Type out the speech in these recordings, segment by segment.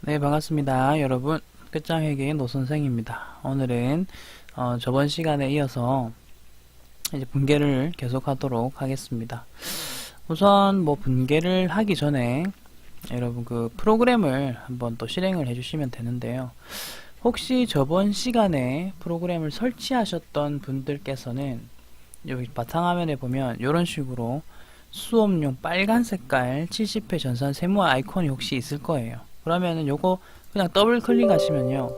네, 반갑습니다. 여러분, 끝장회계의 노선생입니다. 오늘은 저번 시간에 이어서 이제 분계를 계속하도록 하겠습니다. 우선 뭐 분계를 하기 전에 여러분 그 프로그램을 한번 또 실행을 해주시면 되는데요. 혹시 저번 시간에 프로그램을 설치하셨던 분들께서는 여기 바탕화면에 보면 이런 식으로 수업용 빨간 색깔 70회 전산 세모 아이콘이 혹시 있을 거예요. 그러면은 요거 그냥 더블 클릭하시면요,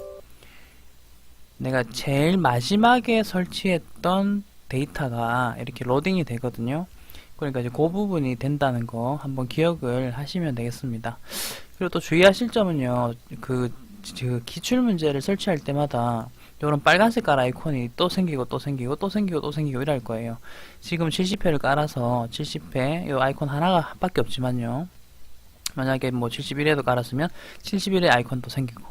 내가 제일 마지막에 설치했던 데이터가 이렇게 로딩이 되거든요. 그러니까 이제 그 부분이 된다는 거 한번 기억을 하시면 되겠습니다. 그리고 또 주의하실 점은요, 그 기출 문제를 설치할 때마다 이런 빨간 색깔 아이콘이 또 생기고 또 생기고 또 생기고 또 생기고 이럴 거예요. 지금 70회를 깔아서 70회 이 아이콘 하나가 밖에 없지만요, 만약에 뭐 71회도 깔았으면 71회 아이콘도 생기고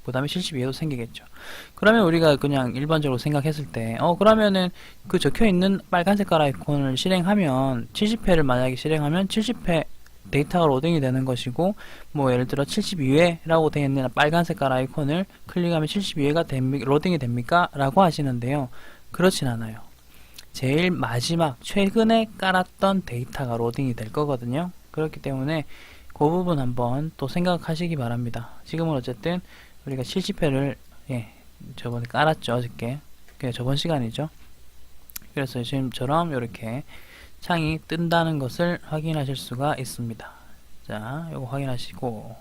그 다음에 72회도 생기겠죠. 그러면 우리가 그냥 일반적으로 생각했을 때 그러면은 그 적혀있는 빨간 색깔 아이콘을 실행하면 70회를 만약에 실행하면 70회 데이터가 로딩이 되는 것이고, 뭐 예를 들어 72회라고 되어 있는 빨간 색깔 아이콘을 클릭하면 72회가 로딩이 됩니까? 라고 하시는데요. 그렇진 않아요. 제일 마지막 최근에 깔았던 데이터가 로딩이 될 거거든요. 그렇기 때문에 그 부분 한번 또 생각하시기 바랍니다. 지금은 어쨌든 우리가 70회를 저번에 깔았죠. 어저께. 저번 시간이죠. 그래서 지금처럼 이렇게 창이 뜬다는 것을 확인하실 수가 있습니다. 자, 요거 확인하시고,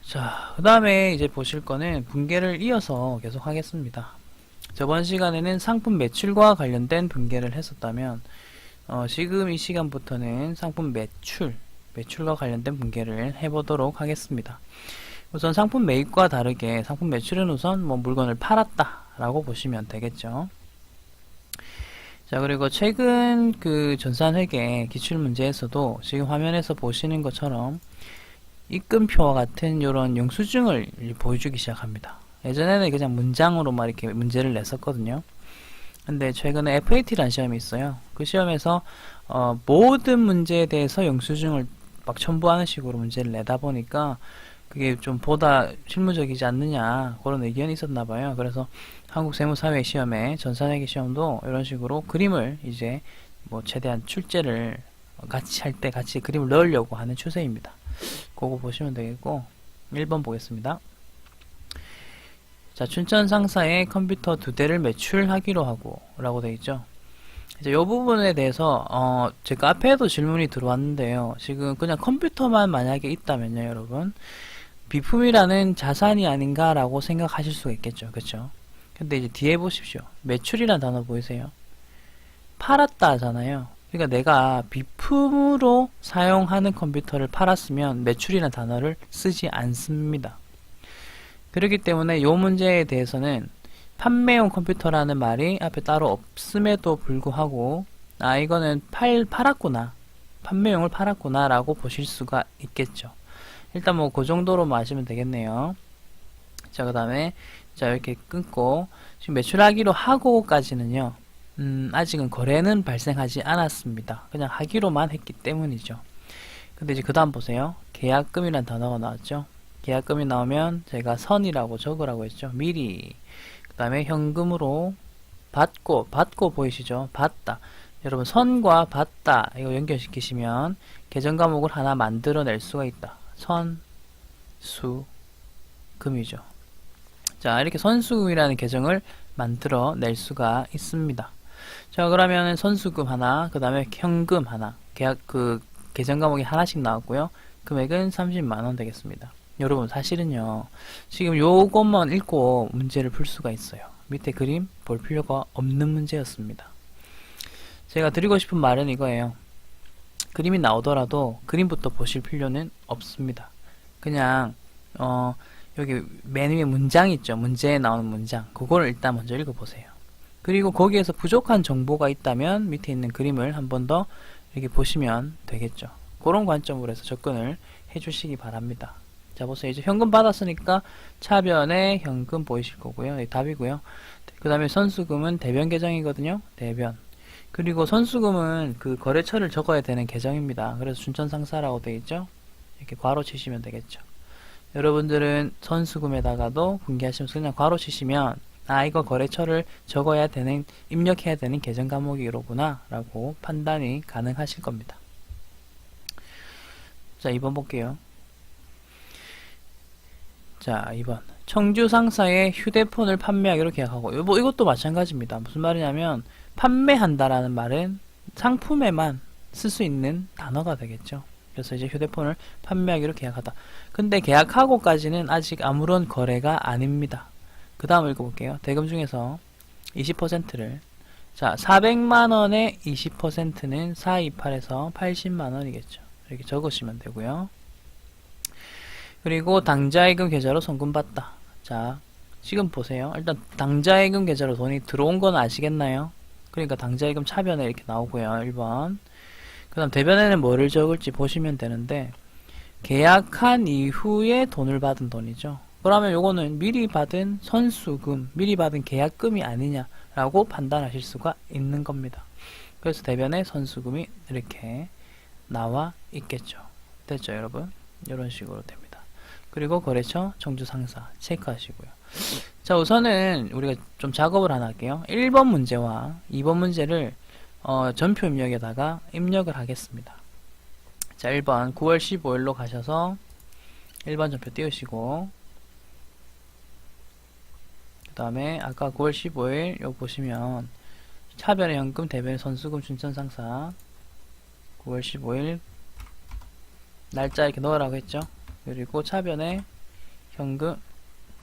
자, 그 다음에 이제 보실 거는 분계를 이어서 계속 하겠습니다. 저번 시간에는 상품 매출과 관련된 분계를 했었다면 지금 이 시간부터는 상품 매출과 관련된 분계를 해보도록 하겠습니다. 우선 상품 매입과 다르게 상품 매출은 우선 뭐 물건을 팔았다 라고 보시면 되겠죠. 자, 그리고 최근 그 전산회계 기출문제에서도 지금 화면에서 보시는 것처럼 입금표와 같은 이런 영수증을 보여주기 시작합니다. 예전에는 그냥 문장으로만 이렇게 문제를 냈었거든요. 근데 최근에 FAT라는 시험이 있어요. 그 시험에서 모든 문제에 대해서 영수증을 막 첨부하는 식으로 문제를 내다 보니까 그게 좀 보다 실무적이지 않느냐, 그런 의견이 있었나 봐요. 그래서 한국세무사회 시험에 전산회계 시험도 이런 식으로 그림을 이제 뭐 최대한 출제를 같이 할 때 같이 그림을 넣으려고 하는 추세입니다. 그거 보시면 되겠고, 1번 보겠습니다. 자, 춘천 상사의 컴퓨터 2대를 매출하기로 하고 라고 되어 있죠. 이제 이 부분에 대해서 제 카페에도 질문이 들어왔는데요. 지금 그냥 컴퓨터만 만약에 있다면요, 여러분, 비품이라는 자산이 아닌가 라고 생각하실 수가 있겠죠. 그쵸? 근데 이제 뒤에 보십시오. 매출이라는 단어 보이세요? 팔았다 하잖아요. 그러니까 내가 비품으로 사용하는 컴퓨터를 팔았으면 매출이라는 단어를 쓰지 않습니다. 그렇기 때문에 이 문제에 대해서는 판매용 컴퓨터라는 말이 앞에 따로 없음에도 불구하고 이거는 팔았구나, 판매용을 팔았구나 라고 보실 수가 있겠죠. 일단 뭐 그 정도로만 아시면 되겠네요. 자, 그 다음에 자, 이렇게 끊고 지금 매출하기로 하고까지는요, 아직은 거래는 발생하지 않았습니다. 그냥 하기로만 했기 때문이죠. 근데 이제 그 다음 보세요. 계약금이란 단어가 나왔죠. 계약금이 나오면 제가 선이라고 적으라고 했죠. 미리. 그 다음에 현금으로 받고 보이시죠? 받다. 여러분, 선과 받다 이거 연결시키시면 계정 과목을 하나 만들어낼 수가 있다. 선, 수, 금이죠. 자, 이렇게 선수금이라는 계정을 만들어낼 수가 있습니다. 자, 그러면 선수금 하나, 그 다음에 현금 하나, 계정 과목이 하나씩 나왔고요. 금액은 30만원 되겠습니다. 여러분, 사실은요, 지금 요것만 읽고 문제를 풀 수가 있어요. 밑에 그림 볼 필요가 없는 문제였습니다. 제가 드리고 싶은 말은 이거예요. 그림이 나오더라도 그림부터 보실 필요는 없습니다. 그냥 여기 맨 위에 문장 있죠. 문제에 나오는 문장, 그거를 일단 먼저 읽어보세요. 그리고 거기에서 부족한 정보가 있다면 밑에 있는 그림을 한 번 더 이렇게 보시면 되겠죠. 그런 관점으로 해서 접근을 해주시기 바랍니다. 자, 보세요. 이제 현금 받았으니까 차변에 현금 보이실 거고요. 네, 답이고요. 그 다음에 선수금은 대변 계정이거든요. 대변. 그리고 선수금은 그 거래처를 적어야 되는 계정입니다. 그래서 춘천상사라고 되어 있죠. 이렇게 괄호 치시면 되겠죠. 여러분들은 선수금에다가도 분기하시면서 그냥 괄호 치시면 아 이거 거래처를 적어야 되는 입력해야 되는 계정 과목이로구나 라고 판단이 가능하실 겁니다. 자 2번 볼게요. 자 2번 청주 상사의 휴대폰을 판매하기로 계약하고 이것도 마찬가지입니다. 무슨 말이냐면 판매한다라는 말은 상품에만 쓸 수 있는 단어가 되겠죠. 그래서 이제 휴대폰을 판매하기로 계약하다. 근데 계약하고까지는 아직 아무런 거래가 아닙니다. 그 다음 읽어볼게요. 대금 중에서 20%를 자 400만원의 20%는 428에서 80만원이겠죠. 이렇게 적으시면 되고요. 그리고 당좌예금 계좌로 송금받다. 자 지금 보세요. 일단 당좌예금 계좌로 돈이 들어온 건 아시겠나요? 그러니까 당좌예금 차변에 이렇게 나오고요. 1번 그 다음 대변에는 뭐를 적을지 보시면 되는데 계약한 이후에 돈을 받은 돈이죠. 그러면 요거는 미리 받은 선수금, 미리 받은 계약금이 아니냐라고 판단하실 수가 있는 겁니다. 그래서 대변에 선수금이 이렇게 나와 있겠죠. 됐죠 여러분? 이런 식으로 됩니다. 그리고 거래처 청주상사 체크하시고요. 자 우선은 우리가 좀 작업을 하나 할게요. 1번 문제와 2번 문제를 전표 입력에다가 입력을 하겠습니다. 자 1번 9월 15일로 가셔서 1번 전표 띄우시고 그 다음에 아까 9월 15일 요 보시면 차변의 현금 대변의 선수금 춘천상사 9월 15일 날짜 이렇게 넣으라고 했죠. 그리고 차변에 현금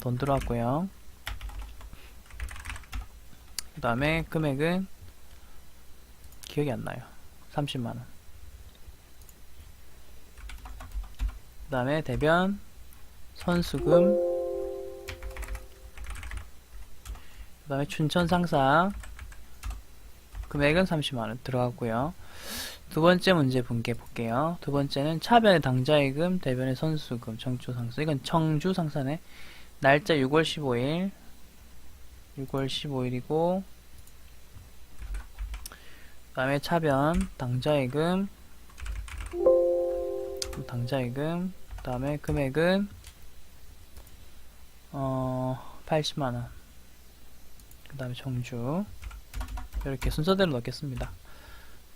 돈 들어왔고요. 그 다음에 금액은 기억이 안 나요. 30만원. 그 다음에 대변 선수금 그 다음에 춘천상사 금액은 30만원 들어갔고요. 두 번째 문제 분께 볼게요. 두 번째는 차변의 당좌예금, 대변의 선수금, 청주상사. 이건 청주상사네. 날짜 6월 15일. 6월 15일이고, 그 다음에 차변, 당좌예금, 그 다음에 금액은, 80만원. 그 다음에 청주. 이렇게 순서대로 넣겠습니다.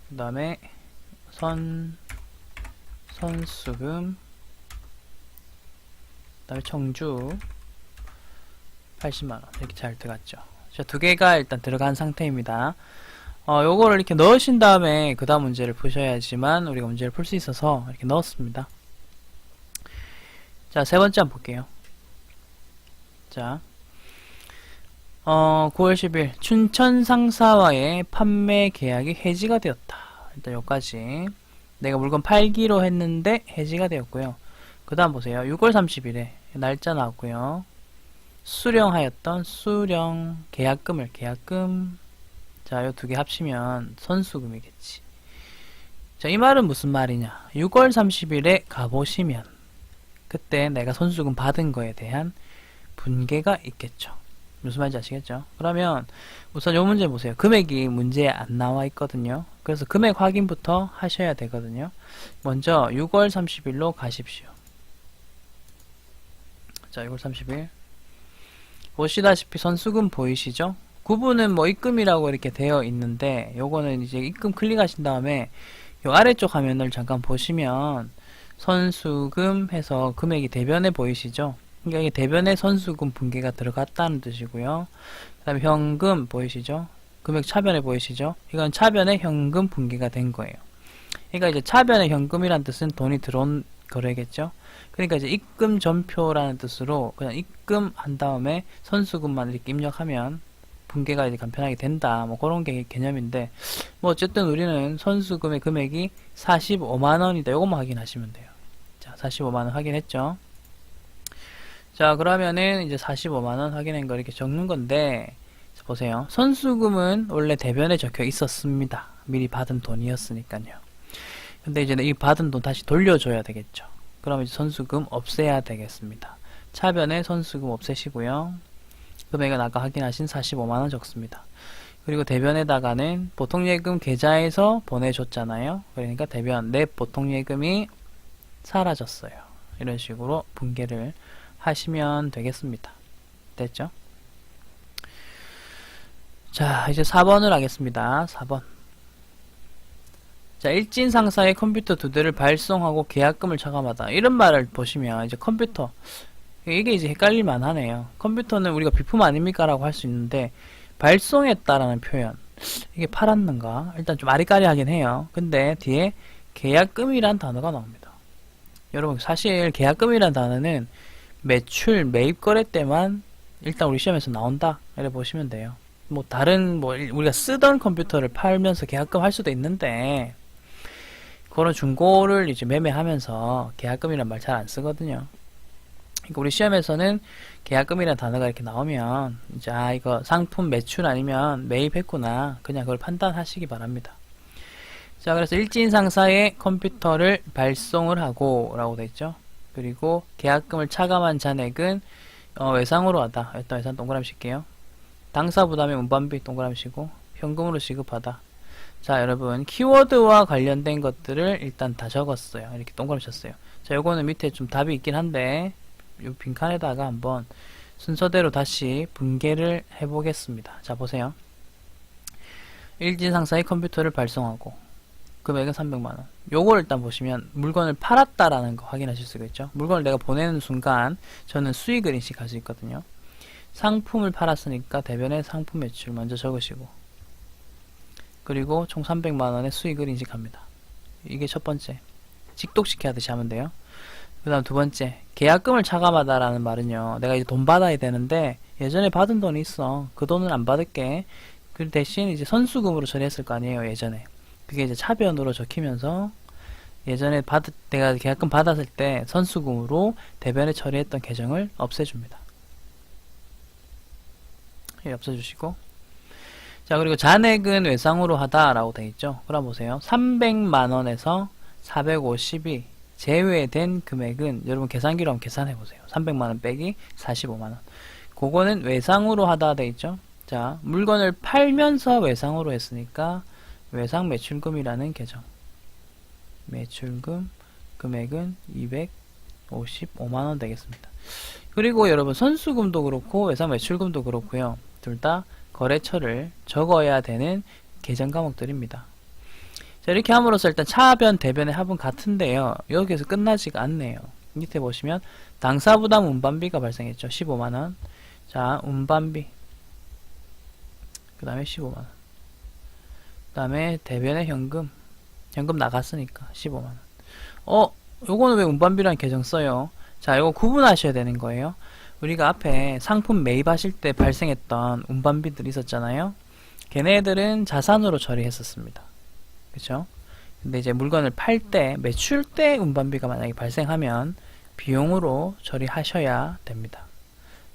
그 다음에, 선수금 그 다음에 청주 80만원 이렇게 잘 들어갔죠. 자, 두 개가 일단 들어간 상태입니다. 요거를 이렇게 넣으신 다음에 그 다음 문제를 푸셔야지만 우리가 문제를 풀 수 있어서 이렇게 넣었습니다. 자, 세 번째 한번 볼게요. 자, 9월 10일 춘천상사와의 판매 계약이 해지가 되었다. 일단 여기까지 내가 물건 팔기로 했는데 해지가 되었고요. 그 다음 보세요. 6월 30일에 날짜 나왔고요. 수령하였던 수령 계약금 자, 요 두 개 합치면 선수금이겠지. 자, 이 말은 무슨 말이냐. 6월 30일에 가보시면 그때 내가 선수금 받은 거에 대한 분개가 있겠죠. 무슨 말인지 아시겠죠? 그러면 우선 요 문제 보세요. 금액이 문제에 안 나와 있거든요. 그래서 금액 확인부터 하셔야 되거든요. 먼저 6월 30일로 가십시오. 자, 6월 30일 보시다시피 선수금 보이시죠? 구분은 뭐 입금이라고 이렇게 되어 있는데 요거는 이제 입금 클릭하신 다음에 요 아래쪽 화면을 잠깐 보시면 선수금 해서 금액이 대변에 보이시죠? 그러니까 이게 대변에 선수금 분개가 들어갔다는 뜻이고요. 그 다음에 현금 보이시죠? 금액 차변에 보이시죠? 이건 차변에 현금 분개가 된 거예요. 그러니까 이제 차변에 현금이란 뜻은 돈이 들어온 거래겠죠? 그러니까 이제 입금 전표라는 뜻으로 그냥 입금한 다음에 선수금만 이렇게 입력하면 분개가 이제 간편하게 된다. 뭐 그런 게 개념인데 뭐 어쨌든 우리는 선수금의 금액이 45만원이다. 요것만 확인하시면 돼요. 자, 45만원 확인했죠? 자, 그러면은 이제 45만원 확인한 거 이렇게 적는 건데, 자, 보세요. 선수금은 원래 대변에 적혀 있었습니다. 미리 받은 돈이었으니까요. 근데 이제 이 받은 돈 다시 돌려줘야 되겠죠. 그럼 이제 선수금 없애야 되겠습니다. 차변에 선수금 없애시고요. 금액은 아까 확인하신 45만원 적습니다. 그리고 대변에다가는 보통예금 계좌에서 보내줬잖아요. 그러니까 대변 내 보통예금이 사라졌어요. 이런 식으로 분개를 하시면 되겠습니다. 됐죠? 자, 이제 4번을 하겠습니다. 4번. 자, 일진 상사의 컴퓨터 2대를 발송하고 계약금을 차감하다. 이런 말을 보시면 이제 컴퓨터, 이게 이제 헷갈릴만 하네요. 컴퓨터는 우리가 비품 아닙니까? 라고 할 수 있는데 발송했다라는 표현, 이게 팔았는가? 일단 좀 아리까리하긴 해요. 근데 뒤에 계약금이란 단어가 나옵니다. 여러분, 사실 계약금이란 단어는 매출, 매입 거래 때만 일단 우리 시험에서 나온다, 이렇게 보시면 돼요. 뭐 다른 뭐 우리가 쓰던 컴퓨터를 팔면서 계약금 할 수도 있는데 그런 중고를 이제 매매하면서 계약금이란 말 잘 안 쓰거든요. 그러니까 우리 시험에서는 계약금이라는 단어가 이렇게 나오면 이제 아, 이거 상품 매출 아니면 매입했구나, 그냥 그걸 판단하시기 바랍니다. 자, 그래서 일진 상사의 컴퓨터를 발송을 하고 라고 되어 있죠. 그리고 계약금을 차감한 잔액은 외상으로 하다. 일단 외상 동그라미 칠게요. 당사 부담의 운반비 동그라미 치고 현금으로 지급하다. 자, 여러분, 키워드와 관련된 것들을 일단 다 적었어요. 이렇게 동그라미 쳤어요. 자, 요거는 밑에 좀 답이 있긴 한데 요 빈칸에다가 한번 순서대로 다시 분개를 해보겠습니다. 자, 보세요. 일진 상사의 컴퓨터를 발송하고 금액은 300만원. 요걸 일단 보시면 물건을 팔았다라는 거 확인하실 수가 있죠. 물건을 내가 보내는 순간 저는 수익을 인식할 수 있거든요. 상품을 팔았으니까 대변에 상품 매출 먼저 적으시고, 그리고 총 300만원의 수익을 인식합니다. 이게 첫 번째. 직독시켜 하듯이 하면 돼요. 그 다음 두 번째, 계약금을 차감하다라는 말은요, 내가 이제 돈 받아야 되는데 예전에 받은 돈이 있어. 그 돈은 안 받을게. 그 대신 이제 선수금으로 처리했을 거 아니에요, 예전에. 그게 이제 차변으로 적히면서 예전에 내가 계약금 받았을 때 선수금으로 대변에 처리했던 계정을 없애줍니다. 예, 없애주시고. 자, 그리고 잔액은 외상으로 하다라고 되어 있죠. 그럼 보세요. 300만원에서 450이 제외된 금액은 여러분 계산기로 한번 계산해 보세요. 300만원 빼기 45만원. 그거는 외상으로 하다 되어 있죠. 자, 물건을 팔면서 외상으로 했으니까 외상 매출금이라는 계정. 매출금 금액은 255만원 되겠습니다. 그리고 여러분, 선수금도 그렇고 외상 매출금도 그렇고요. 둘 다 거래처를 적어야 되는 계정 과목들입니다. 자, 이렇게 함으로써 일단 차변, 대변의 합은 같은데요. 여기에서 끝나지가 않네요. 밑에 보시면 당사부담 운반비가 발생했죠. 15만원. 자, 운반비. 그 다음에 15만원. 그 다음에 대변의 현금. 현금 나갔으니까 15만원. 요거는 왜 운반비라는 계정 써요? 자, 요거 구분하셔야 되는 거예요. 우리가 앞에 상품 매입하실 때 발생했던 운반비들이 있었잖아요. 걔네들은 자산으로 처리했었습니다. 그쵸? 근데 이제 물건을 팔 때, 매출 때 운반비가 만약에 발생하면 비용으로 처리하셔야 됩니다.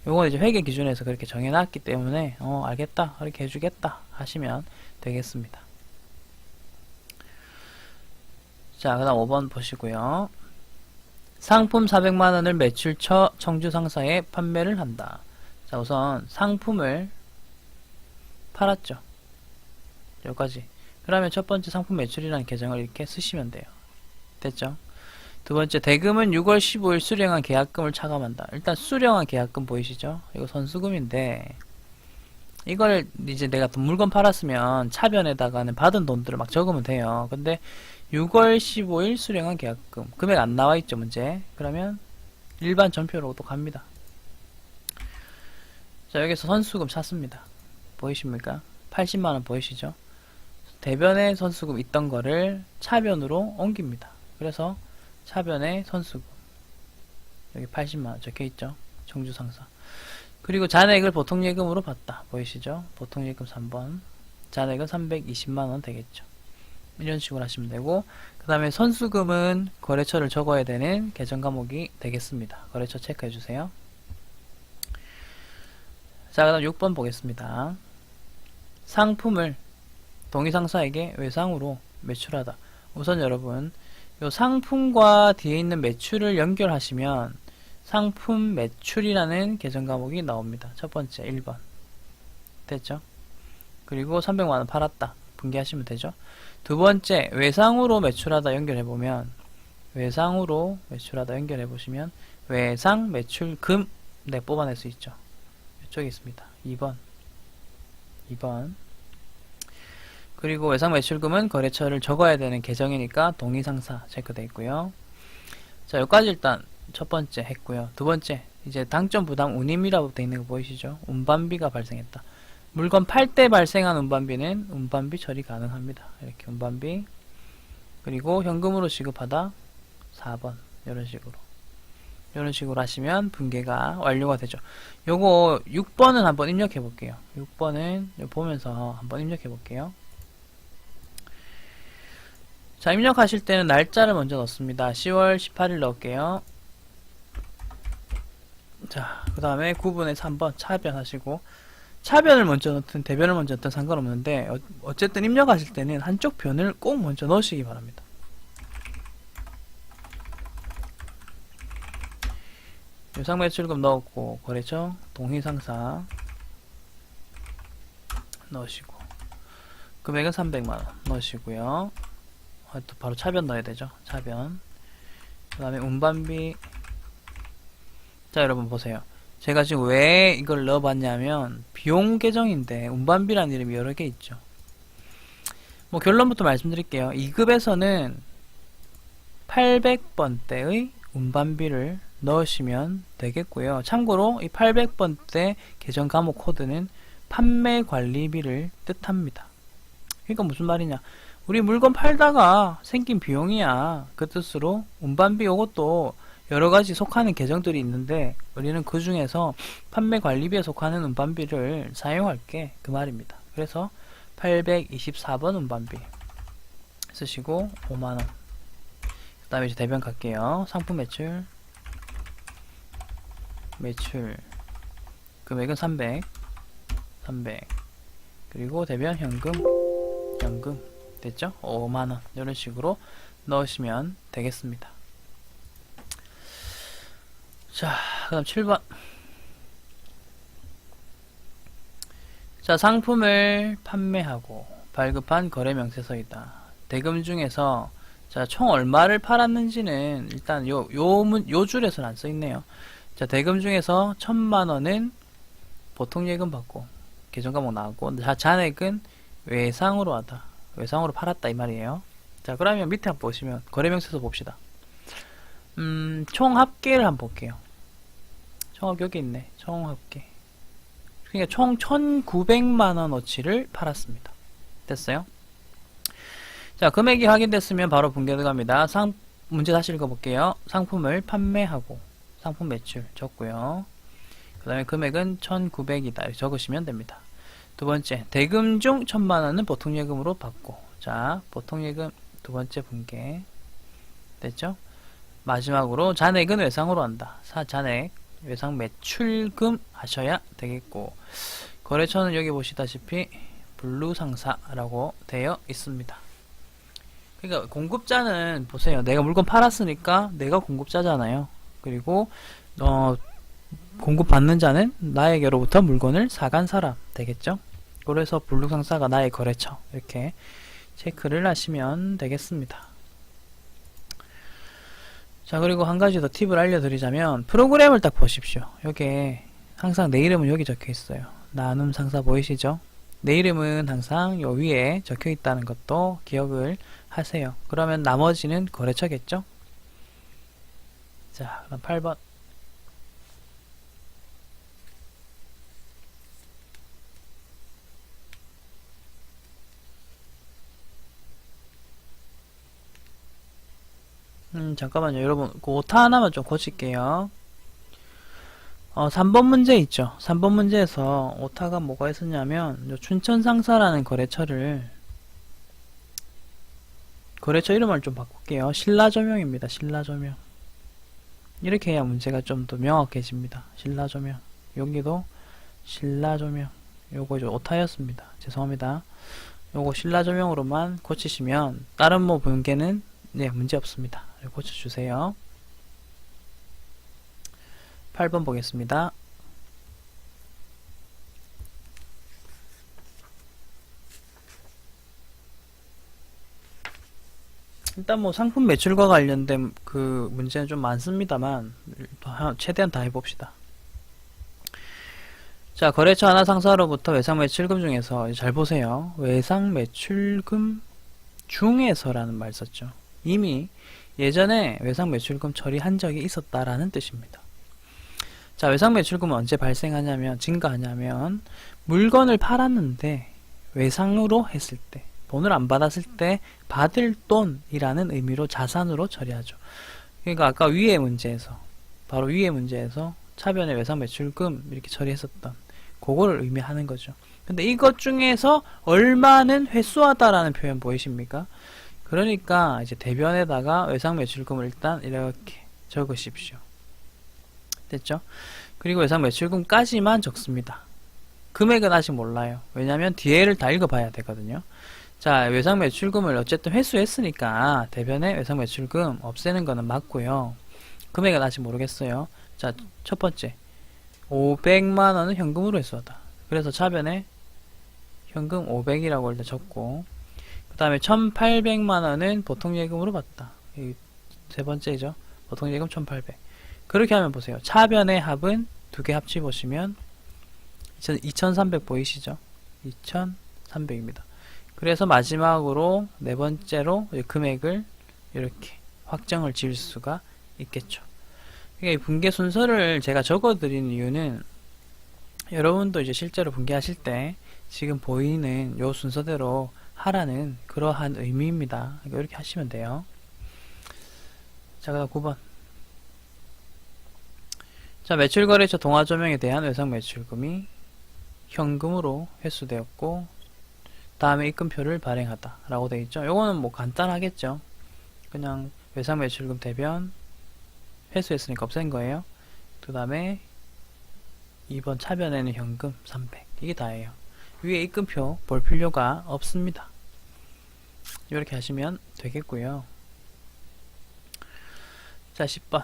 요건 이제 회계 기준에서 그렇게 정해놨기 때문에 알겠다, 그렇게 해주겠다 하시면 되겠습니다. 자, 그 다음 5번 보시고요. 상품 400만원을 매출처 청주 상사에 판매를 한다. 자, 우선 상품을 팔았죠. 여기까지. 그러면 첫 번째 상품 매출이라는 계정을 이렇게 쓰시면 돼요. 됐죠? 두 번째, 대금은 6월 15일 수령한 계약금을 차감한다. 일단 수령한 계약금 보이시죠? 이거 선수금인데 이걸 이제 내가 물건 팔았으면 차변에다가는 받은 돈들을 막 적으면 돼요. 근데 6월 15일 수령한 계약금 금액 안 나와있죠, 문제. 그러면 일반 전표로 또 갑니다. 자, 여기서 선수금 찾습니다. 보이십니까? 80만원 보이시죠? 대변에 선수금 있던 거를 차변으로 옮깁니다. 그래서 차변에 선수금, 여기 80만원 적혀있죠? 청주상사. 그리고 잔액을 보통예금으로 받다. 보이시죠? 보통예금 3번. 잔액은 320만원 되겠죠. 이런 식으로 하시면 되고, 그 다음에 선수금은 거래처를 적어야 되는 계정 과목이 되겠습니다. 거래처 체크해 주세요. 자, 그 다음 6번 보겠습니다. 상품을 동의상사에게 외상으로 매출하다. 우선 여러분, 이 상품과 뒤에 있는 매출을 연결하시면 상품 매출이라는 계정 과목이 나옵니다. 첫 번째 1번. 됐죠? 그리고 300만원 팔았다. 분개하시면 되죠? 두 번째, 외상으로 매출하다 연결해보면 외상으로 매출하다 연결해 보시면 외상 매출금 네 뽑아낼 수 있죠. 이쪽에 있습니다. 2번 그리고 외상 매출금은 거래처를 적어야 되는 계정이니까 동의상사 체크되어 있고요. 자, 여기까지 일단 첫 번째 했고요. 두 번째, 이제 당점 부담 운임이라고 되어 있는 거 보이시죠? 운반비가 발생했다. 물건 팔 때 발생한 운반비는 운반비 처리 가능합니다. 이렇게 운반비. 그리고 현금으로 지급하다 4번 이런 식으로 하시면 분계가 완료가 되죠. 요거 6번은 한번 입력해 볼게요. 6번은 보면서 한번 입력해 볼게요. 자, 입력하실 때는 날짜를 먼저 넣습니다. 10월 18일 넣을게요. 자, 그 다음에 9분의 3번 차변하시고, 차변을 먼저 넣든 대변을 먼저 넣든 상관없는데 어쨌든 입력하실 때는 한쪽 변을 꼭 먼저 넣으시기 바랍니다. 유상 매출금 넣었고 거래처 동의상사 넣으시고 금액은 300만원 넣으시고요. 또 바로 차변 넣어야 되죠. 차변. 그 다음에 운반비. 자, 여러분 보세요. 제가 지금 왜 이걸 넣어봤냐면 비용 계정인데 운반비라는 이름이 여러 개 있죠. 뭐 결론부터 말씀드릴게요. 2급에서는 800번대의 운반비를 넣으시면 되겠고요. 참고로 이 800번대 계정 감목 코드는 판매 관리비를 뜻합니다. 그러니까 무슨 말이냐? 우리 물건 팔다가 생긴 비용이야. 그 뜻으로 운반비 요것도 여러가지 속하는 계정들이 있는데 우리는 그 중에서 판매 관리비에 속하는 운반비를 사용할게 그 말입니다. 그래서 824번 운반비 쓰시고 5만원. 그 다음에 이제 대변 갈게요. 상품 매출 금액은 300 그리고 대변 현금 됐죠? 5만원 이런 식으로 넣으시면 되겠습니다. 자, 그 다음 7번. 자, 상품을 판매하고 발급한 거래 명세서이다. 대금 중에서 자, 총 얼마를 팔았는지는 일단 요 줄에서는 안 써있네요. 자, 대금 중에서 1000만원은 보통 예금 받고 계정 감목 나왔고, 자, 잔액은 외상으로 하다. 외상으로 팔았다 이 말이에요. 자, 그러면 밑에 한번 보시면 거래 명세서 봅시다. 총 합계를 한번 볼게요. 총 합계 여기 있네. 총 합계. 그러니까 총 1900만원어치를 팔았습니다. 됐어요? 자, 금액이 확인됐으면 바로 분계 들어갑니다. 문제 다시 읽어볼게요. 상품을 판매하고 상품 매출 적고요. 그 다음에 금액은 1900이다 적으시면 됩니다. 두 번째, 대금 중 1000만원은 보통예금으로 받고, 자, 보통예금 두 번째 분계 됐죠? 마지막으로 잔액은 외상으로 한다. 잔액 외상 매출금 하셔야 되겠고, 거래처는 여기 보시다시피 블루상사라고 되어 있습니다. 그러니까 공급자는 보세요. 내가 물건 팔았으니까 내가 공급자잖아요. 그리고 공급받는 자는 나에게로부터 물건을 사간 사람 되겠죠. 그래서 블루상사가 나의 거래처 이렇게 체크를 하시면 되겠습니다. 자, 그리고 한 가지 더 팁을 알려드리자면 프로그램을 딱 보십시오. 여기에 항상 내 이름은 여기 적혀 있어요. 나눔 상사 보이시죠? 내 이름은 항상 요 위에 적혀 있다는 것도 기억을 하세요. 그러면 나머지는 거래처겠죠? 자, 그럼 8번. 잠깐만요. 여러분, 그 오타 하나만 좀 고칠게요. 3번 문제 있죠? 3번 문제에서 오타가 뭐가 있었냐면, 요 춘천상사라는 거래처 이름을 좀 바꿀게요. 신라조명입니다. 신라조명. 이렇게 해야 문제가 좀 더 명확해집니다. 신라조명. 여기도 신라조명. 요거 이제 오타였습니다. 죄송합니다. 요거 신라조명으로만 고치시면, 다른 뭐 분계는 네, 문제 없습니다. 고쳐주세요. 8번 보겠습니다. 일단 뭐 상품 매출과 관련된 그 문제는 좀 많습니다만 최대한 다 해봅시다. 자, 거래처 하나 상사로부터 외상 매출금 중에서 잘 보세요. 외상 매출금 중에서라는 말 썼죠. 이미 예전에 외상 매출금 처리한 적이 있었다라는 뜻입니다. 자, 외상 매출금은 언제 발생하냐면 증가하냐면 물건을 팔았는데 외상으로 했을 때, 돈을 안 받았을 때 받을 돈이라는 의미로 자산으로 처리하죠. 그러니까 아까 위의 문제에서, 바로 위의 문제에서 차변의 외상 매출금 이렇게 처리했었던 그거를 의미하는 거죠. 근데 이것 중에서 얼마는 회수하다라는 표현 보이십니까? 그러니까 이제 대변에다가 외상 매출금을 일단 이렇게 적으십시오. 됐죠? 그리고 외상 매출금까지만 적습니다. 금액은 아직 몰라요. 왜냐면 뒤에를 다 읽어봐야 되거든요. 자, 외상 매출금을 어쨌든 회수했으니까 대변에 외상 매출금 없애는 거는 맞고요. 금액은 아직 모르겠어요. 자, 첫 번째 500만원은 현금으로 회수하다. 그래서 차변에 현금 500이라고 일단 적고, 그 다음에 1800만원은 보통예금으로 받다. 세 번째죠. 보통예금 1800. 그렇게 하면 보세요. 차변의 합은 두 개 합치 보시면 2300 보이시죠? 2300입니다. 그래서 마지막으로 네 번째로 금액을 이렇게 확정을 지을 수가 있겠죠. 이 분계 순서를 제가 적어드린 이유는 여러분도 이제 실제로 분계하실 때 지금 보이는 요 순서대로 하라는 그러한 의미입니다. 이렇게 하시면 돼요. 자, 그 다음 9번. 자, 매출거래처 동화조명에 대한 외상 매출금이 현금으로 회수되었고 다음에 입금표를 발행하다 라고 되어 있죠. 요거는 뭐 간단하겠죠. 그냥 외상 매출금 대변 회수했으니까 없앤 거예요. 그 다음에 2번 차변에는 현금 300. 이게 다예요. 위에 입금표 볼 필요가 없습니다. 이렇게 하시면 되겠고요. 자, 10번.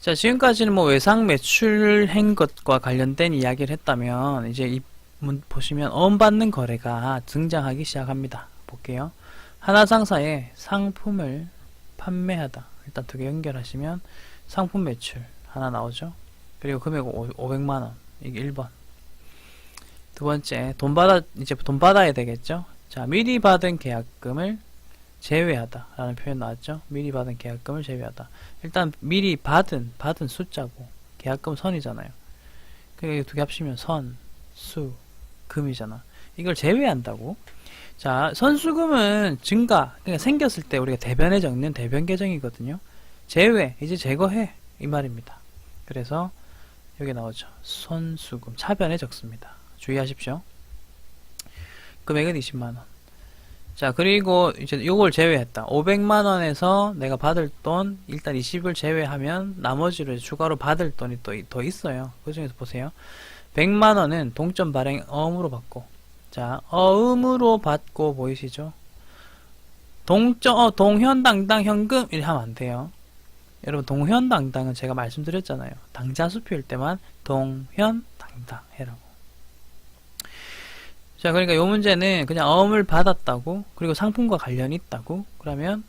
자, 지금까지는 뭐 외상 매출한 것과 관련된 이야기를 했다면 이제 이 보시면 어음받는 거래가 등장하기 시작합니다. 볼게요. 하나 상사에 상품을 판매하다. 일단 두 개 연결하시면 상품 매출 하나 나오죠. 그리고 금액 500만원. 이게 1번. 두 번째, 이제 돈 받아야 되겠죠. 자, 미리 받은 계약금을 제외하다 라는 표현 나왔죠. 미리 받은 계약금을 제외하다. 일단 미리 받은 숫자고 계약금 선이잖아요. 그러니까 두 개 합치면 선, 수, 금이잖아. 이걸 제외한다고. 자, 선수금은 증가, 그러니까 생겼을 때 우리가 대변에 적는 대변 계정이거든요. 제외, 이제 제거해 이 말입니다. 그래서 여기 나오죠. 선수금 차변에 적습니다. 주의하십시오. 금액은 20만원. 자, 그리고 이제 요걸 제외했다. 500만원에서 내가 받을 돈 일단 20을 제외하면 나머지를 추가로 받을 돈이 또 더 있어요. 그 중에서 보세요. 100만원은 동점 발행 어음으로 받고, 자, 어음으로 받고 보이시죠? 동현당당 현금 이렇게 하면 안 돼요. 여러분, 동현당당은 제가 말씀드렸잖아요. 당자수표일 때만 동현당당 해라고. 자, 그러니까 요 문제는 그냥 어음을 받았다고, 그리고 상품과 관련이 있다고, 그러면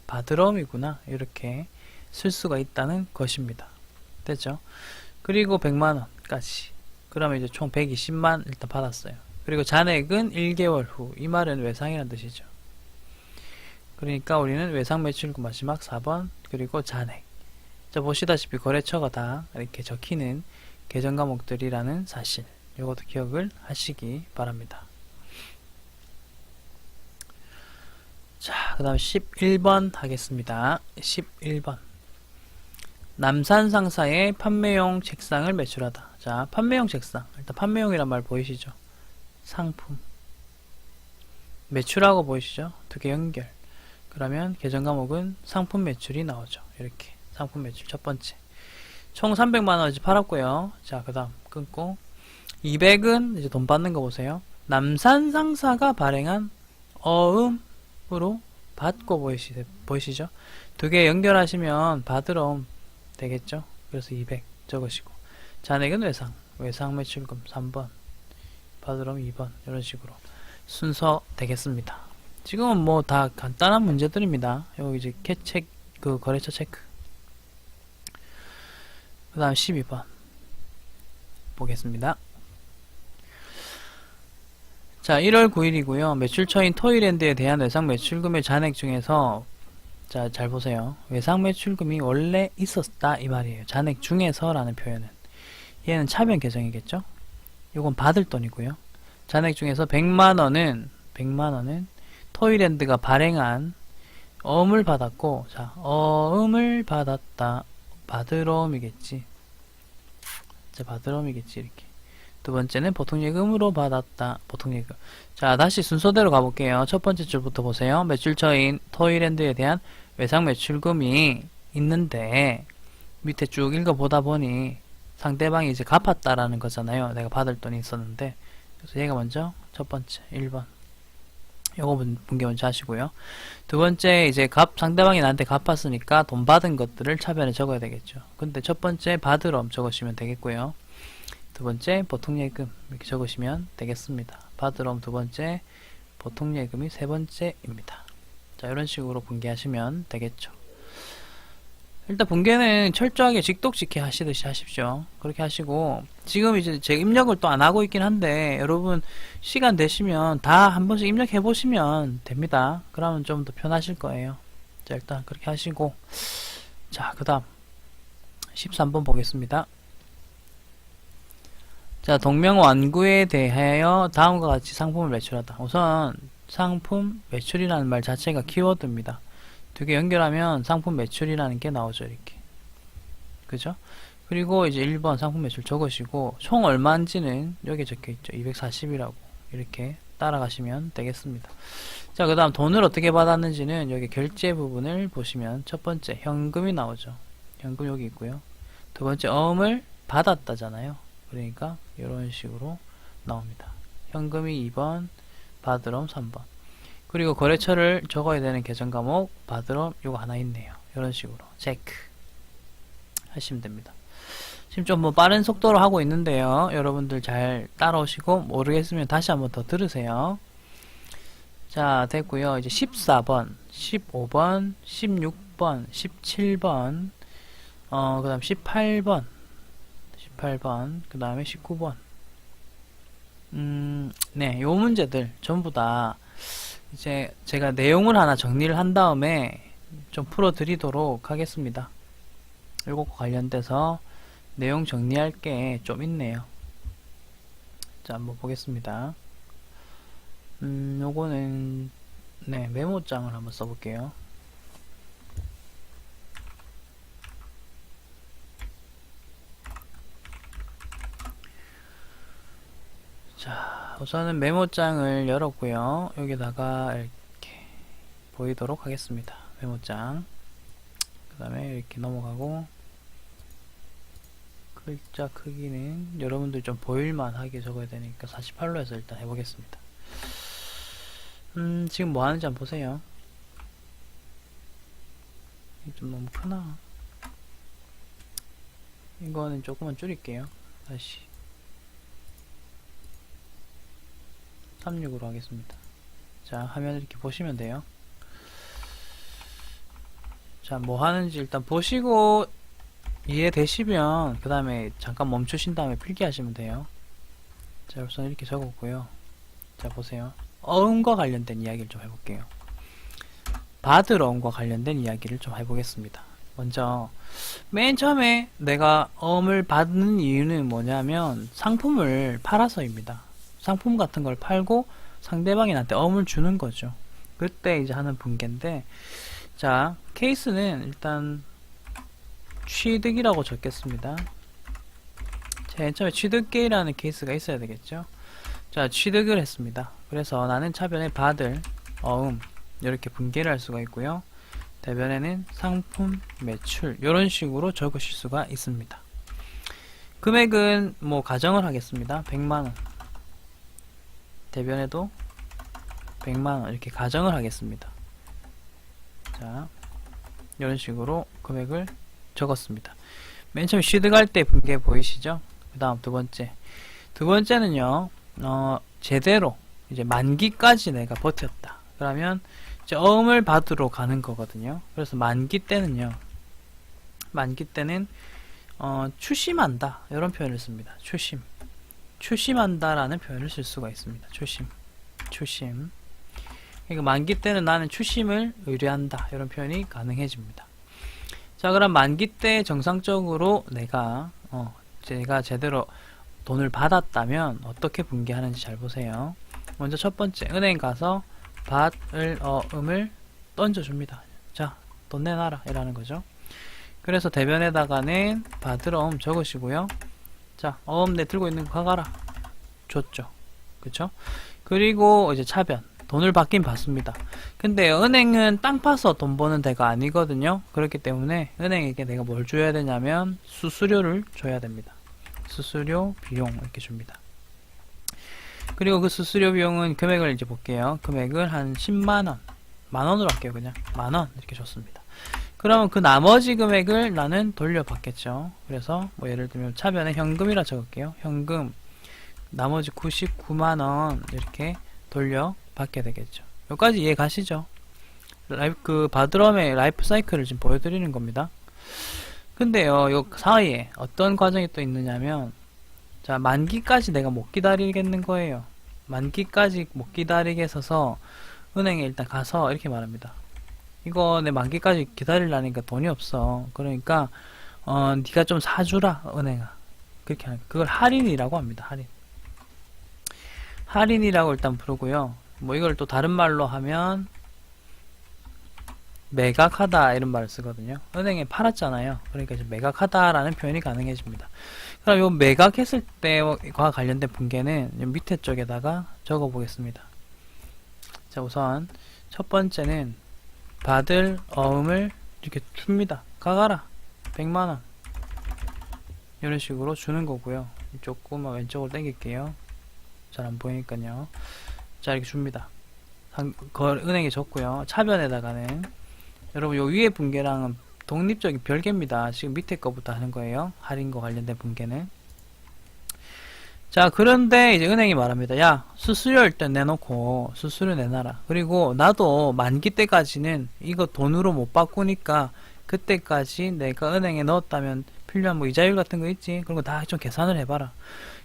받으러움이구나 이렇게 쓸 수가 있다는 것입니다. 됐죠? 그리고 100만원까지. 그러면 이제 총 120만 일단 받았어요. 그리고 잔액은 1개월 후. 이 말은 외상이라는 뜻이죠. 그러니까 우리는 외상 매출금 마지막 4번, 그리고 잔액. 자, 보시다시피 거래처가 다 이렇게 적히는 계정 과목들이라는 사실. 이것도 기억을 하시기 바랍니다. 자, 그 다음 11번 하겠습니다. 11번. 남산 상사의 판매용 책상을 매출하다. 자, 판매용 책상. 일단 판매용이란 말 보이시죠? 상품. 매출하고 보이시죠? 두 개 연결. 그러면 계정 과목은 상품 매출이 나오죠. 이렇게. 상품 매출 첫 번째. 총 300만원어치 팔았고요. 자, 그 다음 끊고. 200은 이제 돈 받는 거 보세요. 남산 상사가 발행한 어음으로 받고 보이시죠? 두 개 연결하시면 받으러 되겠죠? 그래서 200 적으시고. 잔액은 외상 매출금 3번. 받으러 2번. 이런 식으로. 순서 되겠습니다. 지금은 뭐 다 간단한 문제들입니다. 여기 이제 그 거래처 체크. 그 다음 12번 보겠습니다. 자, 1월 9일이고요. 매출처인 토이랜드에 대한 외상 매출금의 잔액 중에서, 자, 잘 보세요. 외상 매출금이 원래 있었다 이 말이에요. 잔액 중에서라는 표현은. 얘는 차변 계정이겠죠? 요건 받을 돈이고요. 잔액 중에서 100만원은 토이랜드가 발행한 어음을 받았고, 자, 어음을 받았다. 받으러움이겠지. 자, 받으러움이겠지, 이렇게. 두 번째는 보통예금으로 받았다. 보통예금. 자, 다시 순서대로 가볼게요. 첫 번째 줄부터 보세요. 매출처인 토이랜드에 대한 외상 매출금이 있는데, 밑에 쭉 읽어보다 보니 상대방이 이제 갚았다라는 거잖아요. 내가 받을 돈이 있었는데. 그래서 얘가 먼저 첫 번째 1번. 요거 분개 먼저 하시고요. 두 번째 이제 상대방이 나한테 갚았으니까 돈 받은 것들을 차변에 적어야 되겠죠. 근데 첫 번째 받으럼 적으시면 되겠고요. 두 번째 보통예금 이렇게 적으시면 되겠습니다. 받으럼 두 번째, 보통예금이 세 번째입니다. 자, 이런 식으로 분개하시면 되겠죠. 일단 분개는 철저하게 직독직해 하시듯이 하십시오. 그렇게 하시고, 지금 이제 제 입력을 또 안 하고 있긴 한데, 여러분 시간 되시면 다 한 번씩 입력해 보시면 됩니다. 그러면 좀 더 편하실 거예요. 자, 일단 그렇게 하시고, 자, 그 다음 13번 보겠습니다. 자, 동명완구에 대하여 다음과 같이 상품을 매출하다. 우선 상품 매출이라는 말 자체가 키워드입니다. 두 개 연결하면 상품 매출이라는 게 나오죠. 이렇게. 그죠? 그리고 이제 1번 상품 매출 적으시고 총 얼마인지는 여기 적혀있죠. 240이라고 이렇게 따라가시면 되겠습니다. 자, 그 다음 돈을 어떻게 받았는지는 여기 결제 부분을 보시면 첫 번째 현금이 나오죠. 현금 여기 있고요. 두 번째 어음을 받았다잖아요. 그러니까 이런 식으로 나옵니다. 현금이 2번, 받으럼 3번. 그리고 거래처를 적어야 되는 계정 과목 받으러 요거 하나 있네요. 이런 식으로 체크 하시면 됩니다. 지금 좀 뭐 빠른 속도로 하고 있는데요. 여러분들 잘 따라오시고 모르겠으면 다시 한번 더 들으세요. 자, 됐고요. 이제 14번, 15번, 16번, 17번, 그 다음 18번, 그 다음에 19번. 네, 요 문제들 전부 다 이제 제가 내용을 하나 정리를 한 다음에 좀 풀어드리도록 하겠습니다. 이것과 관련돼서 내용 정리할 게 좀 있네요. 자, 한번 보겠습니다. 요거는 네, 메모장을 한번 써볼게요. 자, 우선은 메모장을 열었고요. 여기다가 이렇게 보이도록 하겠습니다. 메모장. 그 다음에 이렇게 넘어가고 글자 크기는 여러분들 좀 보일만하게 적어야 되니까 48로 해서 일단 해보겠습니다. 지금 뭐 하는지 한번 보세요. 좀 너무 크나? 이거는 조금만 줄일게요. 다시 36으로 하겠습니다. 자, 화면을 이렇게 보시면 돼요. 자, 뭐 하는지 일단 보시고 이해되시면 그 다음에 잠깐 멈추신 다음에 필기하시면 돼요. 자, 우선 이렇게 적었고요. 자, 보세요. 어음과 관련된 이야기를 좀 해볼게요. 받을 어음과 관련된 이야기를 좀 해보겠습니다. 먼저 맨 처음에 내가 어음을 받는 이유는 뭐냐면 상품을 팔아서입니다. 상품 같은 걸 팔고 상대방이 나한테 어음을 주는 거죠. 그때 이제 하는 분개인데, 자, 케이스는 일단 취득이라고 적겠습니다. 제일 처음에 취득계라는 케이스가 있어야 되겠죠. 자, 취득을 했습니다. 그래서 나는 차변에 받을 어음 이렇게 분개를 할 수가 있고요. 대변에는 상품 매출 이런 식으로 적으실 수가 있습니다. 금액은 뭐 가정을 하겠습니다. 100만원. 대변에도 100만원 이렇게 가정을 하겠습니다. 자, 이런 식으로 금액을 적었습니다. 맨 처음 취득할 때 분개 보이시죠? 그 다음 두 번째는요, 제대로 이제 만기까지 내가 버텼다. 그러면 이제 어음을 받으러 가는 거거든요. 그래서 만기 때는요. 만기 때는 추심한다 이런 표현을 씁니다. 추심한다라는 표현을 쓸 수가 있습니다. 추심. 그러니까 만기 때는 나는 추심을 의뢰한다 이런 표현이 가능해집니다. 자, 그럼 만기 때 정상적으로 제가 제대로 돈을 받았다면 어떻게 분개하는지 잘 보세요. 먼저 첫 번째, 은행 가서 받을 어음을 던져줍니다. 자, 돈 내놔라 이라는 거죠. 그래서 대변에다가는 받을 어음 적으시고요. 자, 어음 내 들고 있는 거 가가라 줬죠. 그쵸? 그리고 이제 차변, 돈을 받긴 받습니다. 근데 은행은 땅 파서 돈 버는 데가 아니거든요. 그렇기 때문에 은행에게 내가 뭘 줘야 되냐면 수수료를 줘야 됩니다. 수수료 비용 이렇게 줍니다. 그리고 그 수수료 비용은 금액을 이제 볼게요. 금액을 한 10만원, 만원으로 할게요. 그냥 만원 이렇게 줬습니다. 그러면 그 나머지 금액을 나는 돌려받겠죠. 그래서 뭐 예를 들면 차변에 현금이라 적을게요. 현금 나머지 99만원 이렇게 돌려받게 되겠죠. 여기까지 이해 가시죠? 바드럼의 라이프 사이클을 지금 보여드리는 겁니다. 근데요, 요 사이에 어떤 과정이 또 있느냐면, 자, 만기까지 내가 못 기다리겠는 거예요. 만기까지 못 기다리겠어서 은행에 일단 가서 이렇게 말합니다. 이거 내 만기까지 기다리려니까 돈이 없어. 그러니까 네가 좀 사주라 은행아. 그렇게 하는 그걸 할인이라고 합니다. 할인이라고 일단 부르고요. 뭐 이걸 또 다른 말로 하면 매각하다 이런 말을 쓰거든요. 은행에 팔았잖아요. 그러니까 이제 매각하다라는 표현이 가능해집니다. 그럼 요 매각했을 때와 관련된 분개는 밑에 쪽에다가 적어 보겠습니다. 자, 우선 첫 번째는 받을 어음을 이렇게 줍니다. 가가라 100만원 이런 식으로 주는 거고요. 조금만 왼쪽으로 당길게요. 잘 안 보이니까요. 자, 이렇게 줍니다. 은행에 줬고요. 차변에다가는 여러분 요 위에 분개랑은 독립적인 별개입니다. 지금 밑에 거부터 하는 거예요. 할인과 관련된 분개는. 자, 그런데 이제 은행이 말합니다. 야, 수수료 일단 내놓고 수수료 내놔라. 그리고 나도 만기 때까지는 이거 돈으로 못 바꾸니까 그때까지 내가 은행에 넣었다면 필요한 뭐 이자율 같은 거 있지? 그런 거 다 좀 계산을 해봐라.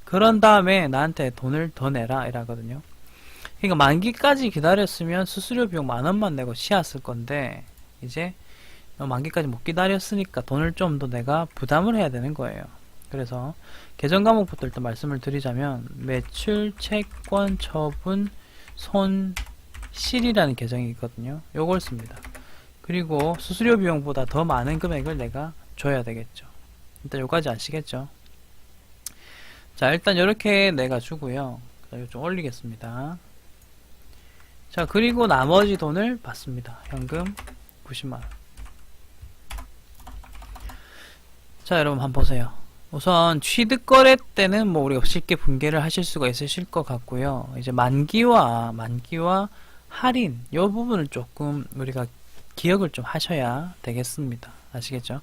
그런 다음에 나한테 돈을 더 내라 이라거든요. 그러니까 만기까지 기다렸으면 수수료 비용 10,000원만 내고 치았을 건데 이제 만기까지 못 기다렸으니까 돈을 좀 더 내가 부담을 해야 되는 거예요. 그래서 계정 과목부터 일단 말씀을 드리자면 매출, 채권, 처분, 손실이라는 계정이 있거든요. 요걸 씁니다. 그리고 수수료 비용보다 더 많은 금액을 내가 줘야 되겠죠. 일단 요까지 아시겠죠? 자, 일단 이렇게 내가 주고요. 이거 좀 올리겠습니다. 자, 그리고 나머지 돈을 받습니다. 현금 90만원. 자, 여러분 한번 보세요. 우선 취득거래 때는 뭐 우리가 쉽게 분개를 하실 수가 있으실 것 같고요. 이제 만기와 할인 요 부분을 조금 우리가 기억을 좀 하셔야 되겠습니다. 아시겠죠?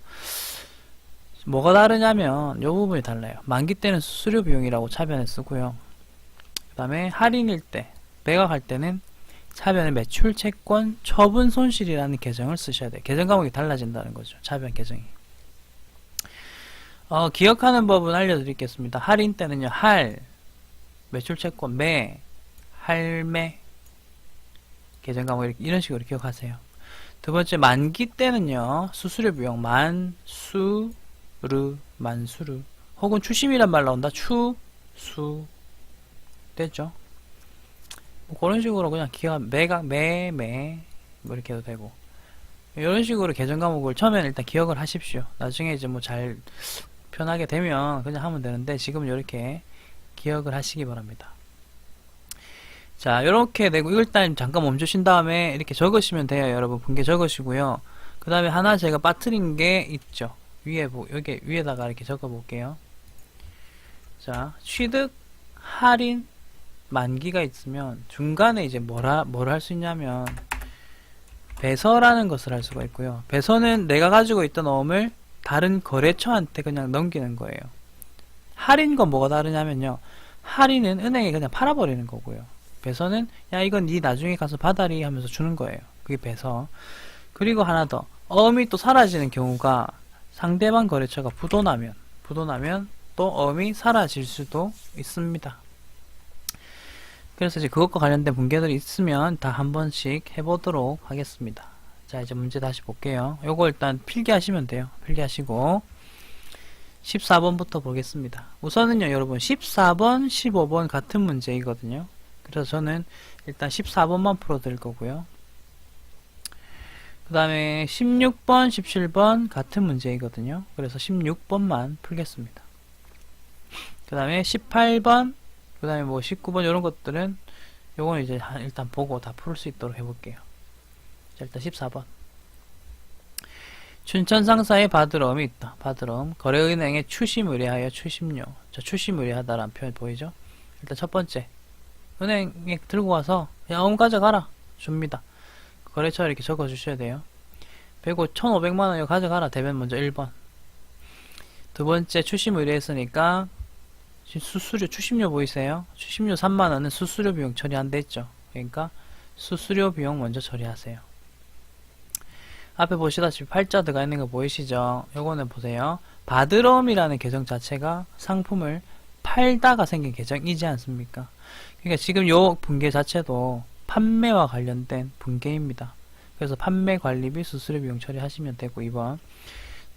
뭐가 다르냐면 요 부분이 달라요. 만기 때는 수수료 비용이라고 차변에 쓰고요. 그 다음에 할인일 때, 매각할 때는 차변에 매출, 채권, 처분, 손실이라는 계정을 쓰셔야 돼요. 계정 과목이 달라진다는 거죠. 차변 계정이. 기억하는 법은 알려드리겠습니다. 할인 때는요, 매출, 채권, 할매, 계정 과목 이런 식으로 기억하세요. 두 번째, 만기 때는요, 수수료 비용, 만수르, 혹은 추심이란 말 나온다. 됐죠? 뭐 그런 식으로 그냥 매각, 뭐 이렇게 해도 되고. 이런 식으로 계정 과목을 처음에는 일단 기억을 하십시오. 나중에 이제 뭐 잘 편하게 되면 그냥 하면 되는데 지금은 이렇게 기억을 하시기 바랍니다. 자, 이렇게 되고 이걸 일단 잠깐 멈추신 다음에 이렇게 적으시면 돼요. 여러분 분개 적으시고요. 그 다음에 하나 제가 빠뜨린 게 있죠. 여기 위에다가 이렇게 적어 볼게요. 자, 취득, 할인, 만기가 있으면 중간에 이제 뭘 할 수 있냐면 배서라는 것을 할 수가 있고요. 배서는 내가 가지고 있던 어음을 다른 거래처한테 그냥 넘기는 거예요. 할인과 뭐가 다르냐면요. 할인은 은행에 그냥 팔아버리는 거고요. 배서는 야 이건 니 나중에 가서 받아리 하면서 주는 거예요. 그게 배서. 그리고 하나 더, 어음이 또 사라지는 경우가 상대방 거래처가 부도나면 또 어음이 사라질 수도 있습니다. 그래서 이제 그것과 관련된 붕괴들이 있으면 다 한 번씩 해보도록 하겠습니다. 자, 이제 문제 다시 볼게요. 요거 일단 필기하시면 돼요. 필기하시고 14번부터 보겠습니다. 우선은요, 여러분 14번, 15번 같은 문제이거든요. 그래서 저는 일단 14번만 풀어드릴 거고요. 그 다음에 16번, 17번 같은 문제이거든요. 그래서 16번만 풀겠습니다. 그 다음에 18번, 그 다음에 뭐 19번 이런 것들은 요거는 이제 일단 보고 다 풀 수 있도록 해볼게요. 자, 일단 14번. 춘천 상사에 받으러움이 있다. 받으러움. 거래은행에 추심 의뢰하여 추심료. 자, 추심 의뢰하다라는 표현 보이죠? 일단 첫 번째. 은행에 들고 와서 야, 어음 가져가라. 줍니다. 거래처 이렇게 적어 주셔야 돼요. 그리고 1,500만원 이거 가져가라. 대변 먼저 1번. 두 번째, 추심 의뢰했으니까 수수료, 추심료 보이세요? 추심료 3만원은 수수료 비용 처리 안 됐죠. 그러니까 수수료 비용 먼저 처리하세요. 앞에 보시다시피 팔자 들어가 있는 거 보이시죠? 요거는 보세요. 받으러움이라는 계정 자체가 상품을 팔다가 생긴 계정이지 않습니까? 그러니까 지금 요 분계 자체도 판매와 관련된 분계입니다. 그래서 판매 관리비 수수료 비용 처리하시면 되고 2번.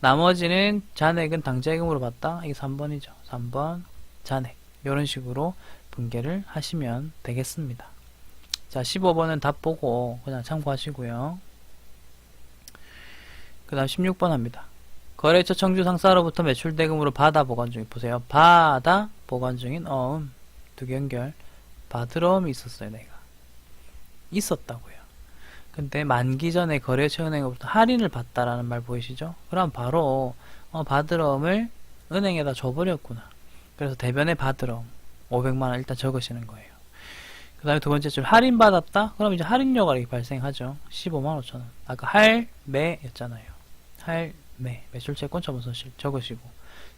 나머지는 잔액은 당좌예금으로 받다. 이게 3번이죠. 3번 잔액. 이런 식으로 분계를 하시면 되겠습니다. 자, 15번은 답 보고 그냥 참고하시고요. 그 다음 16번 합니다. 거래처 청주 상사로부터 매출 대금으로 받아 보관 중인, 보세요. 받아 보관 중인 어음. 두 개 연결. 받으러움이 있었어요. 내가 있었다고요. 근데 만기 전에 거래처 은행으로부터 할인을 받다라는 말 보이시죠? 그럼 바로 받으러움을 은행에다 줘버렸구나. 그래서 대변에 받으러움 500만원 일단 적으시는 거예요. 그 다음에 두 번째 줄 할인 받았다? 그럼 이제 할인료가 이렇게 발생하죠. 15만 5천원. 아까 할매였잖아요. 할매. 매출채권 처분손실 적으시고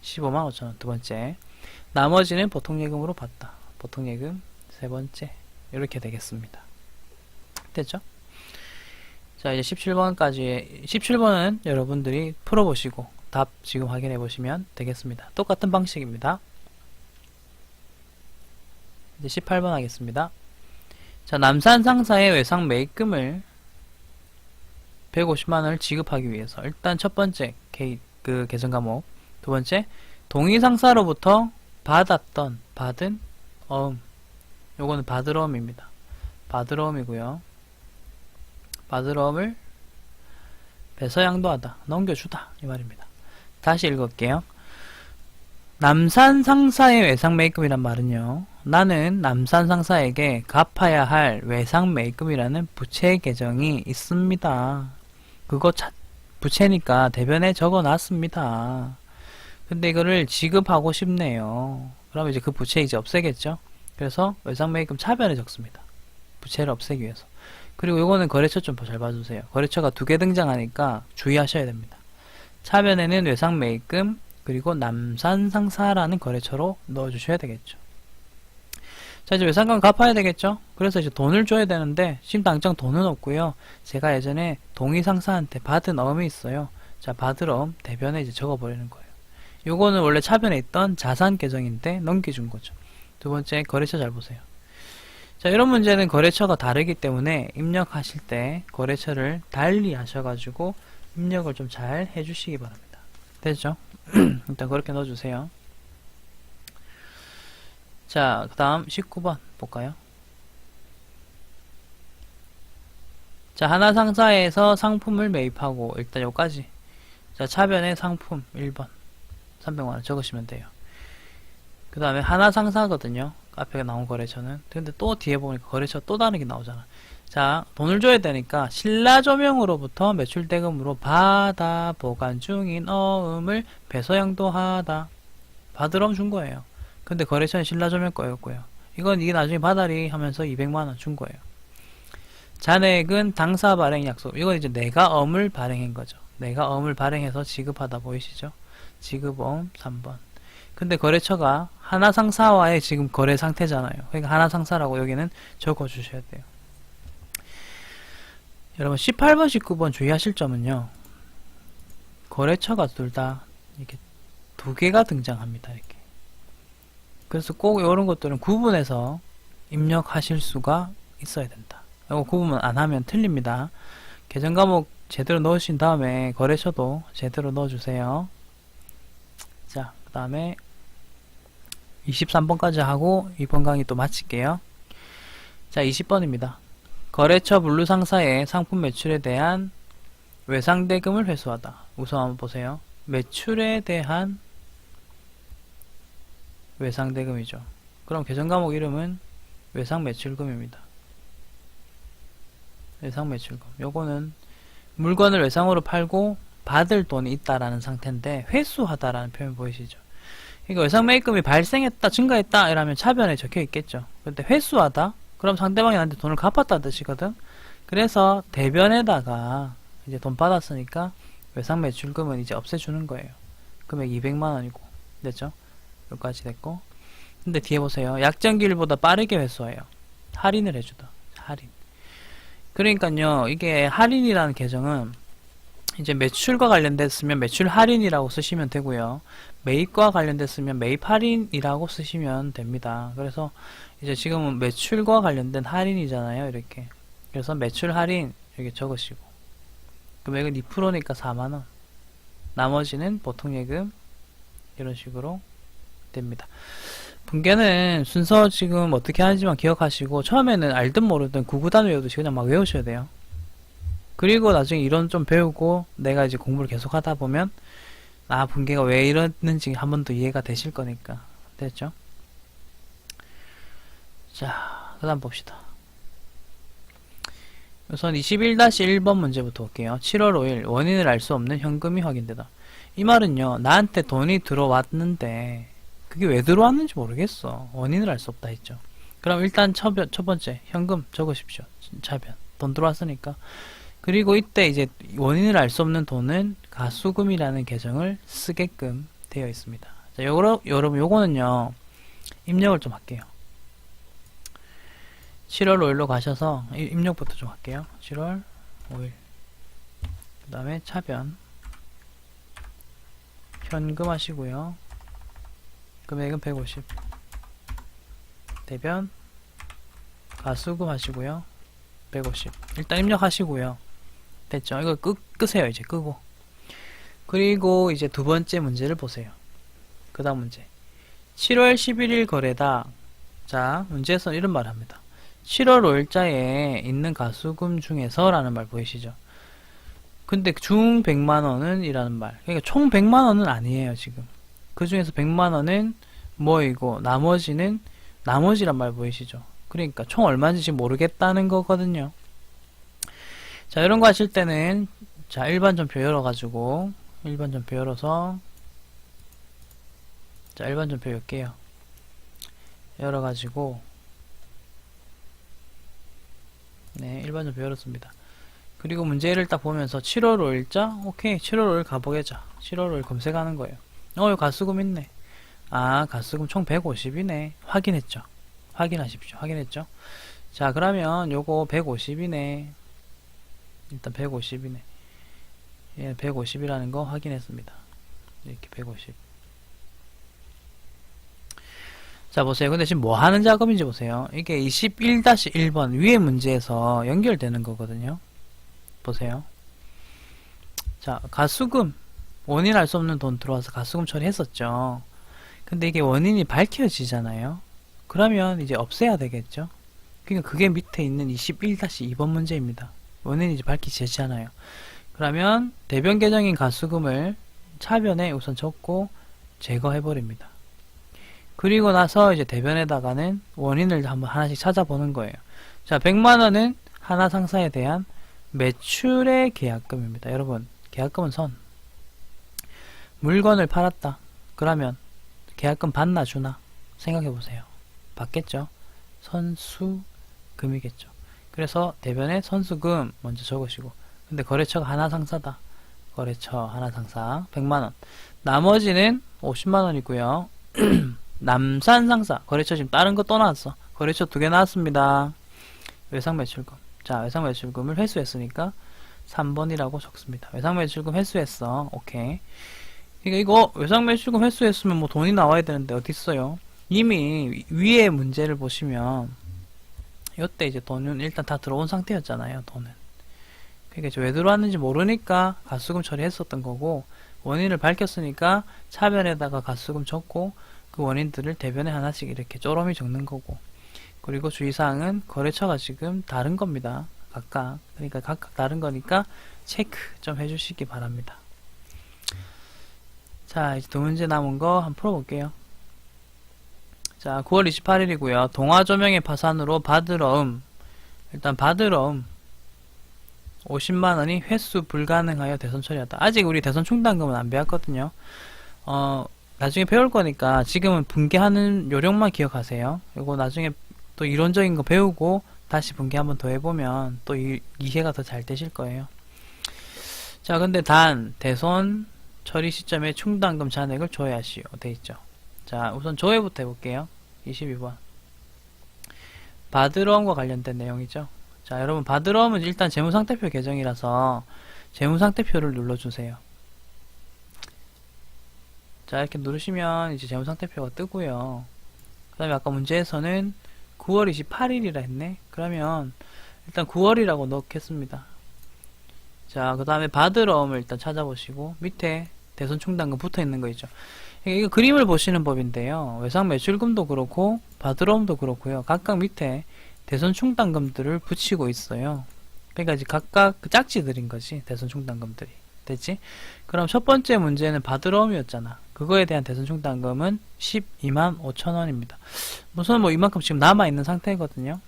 15만 5천원 두 번째. 나머지는 보통예금으로 받다. 보통예금 세 번째. 이렇게 되겠습니다. 됐죠? 자, 이제 17번까지, 17번은 여러분들이 풀어보시고 답 지금 확인해 보시면 되겠습니다. 똑같은 방식입니다. 이제 18번 하겠습니다. 자, 남산 상사의 외상 매입금을 150만원을 지급하기 위해서 일단 첫 번째 그 계정 과목, 두 번째 동의 상사로부터 받은 어음, 요거는 받으러움입니다. 받으러움이고요. 받으러움을 배서양도하다, 넘겨주다 이 말입니다. 다시 읽을게요. 남산 상사의 외상 매입금이란 말은요, 나는 남산 상사에게 갚아야 할 외상 매입금이라는 부채 계정이 있습니다. 그거 부채니까 대변에 적어놨습니다. 근데 이거를 지급하고 싶네요. 그럼 이제 그 부채 이제 없애겠죠? 그래서 외상 매입금 차변에 적습니다. 부채를 없애기 위해서. 그리고 요거는 거래처 좀 잘 봐주세요. 거래처가 두 개 등장하니까 주의하셔야 됩니다. 차변에는 외상 매입금 그리고 남산 상사라는 거래처로 넣어주셔야 되겠죠. 자, 이제 외상금 갚아야 되겠죠? 그래서 이제 돈을 줘야 되는데 지금 당장 돈은 없고요. 제가 예전에 동의 상사한테 받은 어음이 있어요. 자, 받을 어음 대변에 이제 적어버리는 거예요. 요거는 원래 차변에 있던 자산 계정인데 넘겨준 거죠. 두 번째, 거래처 잘 보세요. 자, 이런 문제는 거래처가 다르기 때문에 입력하실 때 거래처를 달리 하셔가지고 입력을 좀 잘 해주시기 바랍니다. 됐죠? 일단 그렇게 넣어주세요. 자, 그 다음 19번 볼까요? 자, 하나상사에서 상품을 매입하고 일단 여기까지. 자, 차변에 상품 1번 300만원 적으시면 돼요. 그 다음에 하나상사거든요. 앞에 나온 거래처는. 근데 또 뒤에 보니까 거래처 또 다른 게 나오잖아. 자, 돈을 줘야 되니까 신라조명으로부터 매출대금으로 받아 보관 중인 어음을 배서양도하다. 받으러 준 거예요. 근데 거래처는 신라조명 거였고요. 이건 이게 나중에 받아리 하면서 200만원 준 거예요. 잔액은 당사 발행 약속. 이건 이제 내가 어음을 발행한 거죠. 내가 어음을 발행해서 지급하다 보이시죠? 지급어음 3번. 근데 거래처가 하나상사와의 지금 거래 상태잖아요. 그러니까 하나상사라고 여기는 적어 주셔야 돼요. 여러분 18번 19번 주의하실 점은요, 거래처가 둘 다 이렇게 두 개가 등장합니다. 이렇게. 그래서 꼭 이런 것들은 구분해서 입력하실 수가 있어야 된다. 이거 구분 안 하면 틀립니다. 계정 과목 제대로 넣으신 다음에 거래처도 제대로 넣어주세요. 자, 그 다음에 23번까지 하고 이번 강의 또 마칠게요. 자, 20번입니다. 거래처 분류 상사의 상품 매출에 대한 외상대금을 회수하다. 우선 한번 보세요. 매출에 대한 외상대금이죠. 그럼 계정 과목 이름은 외상매출금입니다. 외상매출금. 요거는 물건을 외상으로 팔고 받을 돈이 있다라는 상태인데 회수하다라는 표현 보이시죠? 그러니까 외상매입금이 발생했다, 증가했다 이러면 차변에 적혀 있겠죠. 근데 회수하다? 그럼 상대방이 나한테 돈을 갚았다는 뜻이거든. 그래서 대변에다가 이제 돈 받았으니까 외상매출금은 이제 없애주는 거예요. 금액 200만원이고 됐죠? 여기까지 됐고, 근데 뒤에 보세요. 약정기일보다 빠르게 회수해요. 할인을 해주다. 할인. 그러니까요, 이게 할인이라는 계정은 이제 매출과 관련됐으면 매출 할인이라고 쓰시면 되고요. 매입과 관련됐으면 매입 할인이라고 쓰시면 됩니다. 그래서 이제 지금은 매출과 관련된 할인이잖아요. 이렇게. 그래서 매출 할인 이렇게 적으시고, 금액은 2%니까 4만원. 나머지는 보통 예금 이런 식으로 됩니다. 분계는 순서 지금 어떻게 하는지만 기억하시고, 처음에는 알든 모르든 구구단 외우듯이 그냥 막 외우셔야 돼요. 그리고 나중에 이론 좀 배우고 내가 이제 공부를 계속 하다 보면 분계가 왜 이러는지 한 번 더 이해가 되실 거니까. 됐죠? 자, 그 다음 봅시다. 우선 21-1번 문제부터 볼게요. 7월 5일 원인을 알 수 없는 현금이 확인되다. 이 말은요, 나한테 돈이 들어왔는데 그게 왜 들어왔는지 모르겠어. 원인을 알 수 없다 했죠. 그럼 일단 첫 번째 현금 적으십시오. 차변. 돈 들어왔으니까. 그리고 이때 이제 원인을 알 수 없는 돈은 가수금이라는 계정을 쓰게끔 되어 있습니다. 자, 여러분 요거는요, 입력을 좀 할게요. 7월 5일로 가셔서 입력부터 좀 할게요. 7월 5일. 그 다음에 차변. 현금 하시고요. 금액은 150. 대변. 가수금 하시고요. 150. 일단 입력하시고요. 됐죠? 이거 끄세요. 이제 끄고. 그리고 이제 두 번째 문제를 보세요. 그 다음 문제. 7월 11일 거래다. 자, 문제에서는 이런 말을 합니다. 7월 5일자에 있는 가수금 중에서 라는 말 보이시죠? 근데 중 100만원은 이라는 말. 그러니까 총 100만원은 아니에요, 지금. 그 중에서 100만원은 뭐이고, 나머지는, 나머지란 말 보이시죠? 그러니까 총 얼마인지 지금 모르겠다는 거거든요. 자, 이런 거 하실 때는, 자, 일반전표 열어가지고, 일반전표 열어서, 자, 일반전표 열게요. 열어가지고, 네, 일반전표 열었습니다. 그리고 문제를 딱 보면서 7월 5일자? 오케이, 7월 5일 가보겠자. 7월 5일 검색하는 거예요. 여기 가수금 있네. 가수금 총 150이네. 확인했죠? 확인하십시오. 확인했죠? 자, 그러면 요거 150이네. 일단 150이네. 예, 150이라는 거 확인했습니다. 이렇게 150. 자, 보세요. 근데 지금 뭐 하는 작업인지 보세요. 이게 21-1번 위에 문제에서 연결되는 거거든요. 보세요. 자, 가수금. 원인 알 수 없는 돈 들어와서 가수금 처리했었죠. 근데 이게 원인이 밝혀지잖아요. 그러면 이제 없애야 되겠죠. 그러니까 그게 밑에 있는 21-2번 문제입니다. 원인이 이제 밝혀지잖아요. 그러면 대변 계정인 가수금을 차변에 우선 적고 제거해버립니다. 그리고 나서 이제 대변에다가는 원인을 한번 하나씩 찾아보는 거예요. 자, 100만원은 하나 상사에 대한 매출의 계약금입니다. 여러분, 계약금은 선. 물건을 팔았다. 그러면 계약금 받나 주나? 생각해보세요. 받겠죠? 선수금이겠죠. 그래서 대변에 선수금 먼저 적으시고, 근데 거래처가 하나 상사다. 거래처 하나 상사 100만원. 나머지는 50만원이고요. 남산상사 거래처 지금 다른 거 또 나왔어. 거래처 2개 나왔습니다. 외상매출금. 자, 외상매출금을 회수했으니까 3번이라고 적습니다. 외상매출금 회수했어. 오케이. 그러니까 이거 외상매출금 회수했으면 뭐 돈이 나와야 되는데 어딨어요? 이미 위에 문제를 보시면 이때 이제 돈은 일단 다 들어온 상태였잖아요. 돈은. 그러니까 이제 왜 들어왔는지 모르니까 가수금 처리했었던 거고, 원인을 밝혔으니까 차변에다가 가수금 적고 그 원인들을 대변에 하나씩 이렇게 쪼러미 적는 거고, 그리고 주의사항은 거래처가 지금 다른 겁니다. 각각. 그러니까 각각 다른 거니까 체크 좀 해주시기 바랍니다. 자, 이제 2문제 남은 거 한번 풀어볼게요. 자, 9월 28일이고요. 동화조명의 파산으로 받으러음. 일단 받으러음 50만원이 회수 불가능하여 대손 처리하다. 아직 우리 대손 충당금은 안 배웠거든요. 나중에 배울 거니까 지금은 분개하는 요령만 기억하세요. 이거 나중에 또 이론적인 거 배우고 다시 분개 한번 더 해보면 또 이해가 더 잘 되실 거예요. 자, 근데 단 대손 처리 시점에 충당금 잔액을 조회하시오 돼 있죠. 자, 우선 조회부터 해볼게요. 22번 받으러움과 관련된 내용이죠. 자, 여러분 받으러움은 일단 재무상태표 계정이라서 재무상태표를 눌러주세요. 자, 이렇게 누르시면 이제 재무상태표가 뜨고요. 그 다음에 아까 문제에서는 9월 28일이라 했네. 그러면 일단 9월이라고 넣겠습니다. 자, 그 다음에 받으러움을 일단 찾아보시고 밑에 대손 충당금 붙어 있는 거 있죠. 이거 그림을 보시는 법인데요. 외상 매출금도 그렇고 받으러움도 그렇고요. 각각 밑에 대손 충당금들을 붙이고 있어요. 그러니까 이제 각각 그 짝지들인 거지. 대손 충당금들이. 됐지? 그럼 첫 번째 문제는 받으러움이었잖아. 그거에 대한 대손 충당금은 12만 5천원입니다. 우선 뭐 이만큼 지금 남아있는 상태거든요.